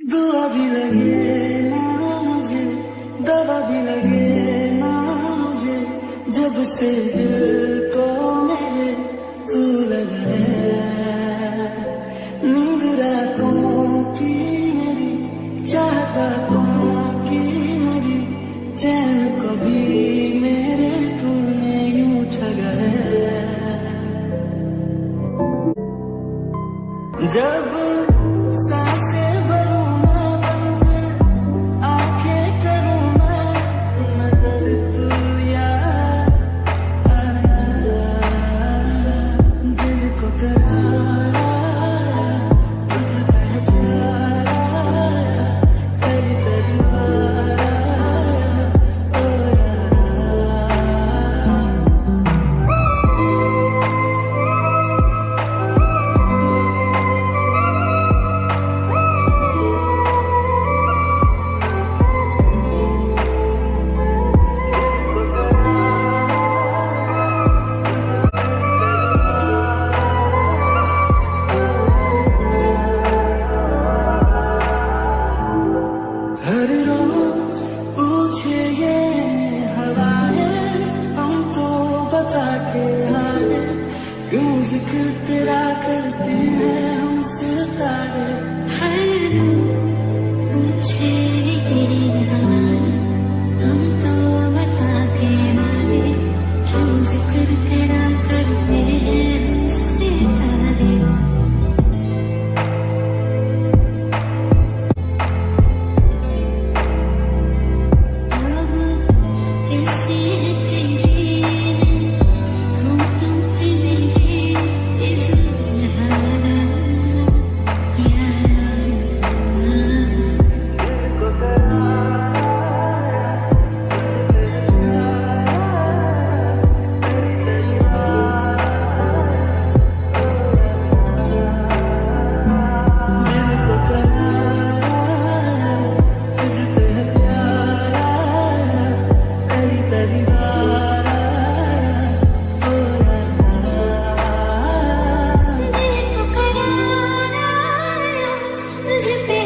दुआ भी लगे ना मुझे, दवा भी लगे ना मुझे, जब से दिल को मेरे तू लगा है। नींद रातों की मेरी, चाहतों की मेरी, चैन को भी मेरे तूने यूं ठगा है। जब सांसें भरूं मैं बंद, आंखें करूं मैं नजर, तू याद आया। दिल को करार आया, तुझ पे प्यार आया, तेरी तेरी बार आया, ओ यारा। हर रोज पूछे ये हवाएं, हम तो बता के आए, क्यों जिक्र तेरा करते हैं हमसे तारे। हर मुझे हम तो बता के आए, क्यों जिक्र तेरा करते हैं सितारे। अब कैसे है तेरी, हम तुमसे मेरी इज़हार यारा। दिल को करार आया, तुझ पे प्यार आया, तेरी तेरी बार आया, ओ यारा। दिल को करार आया, तुझ पे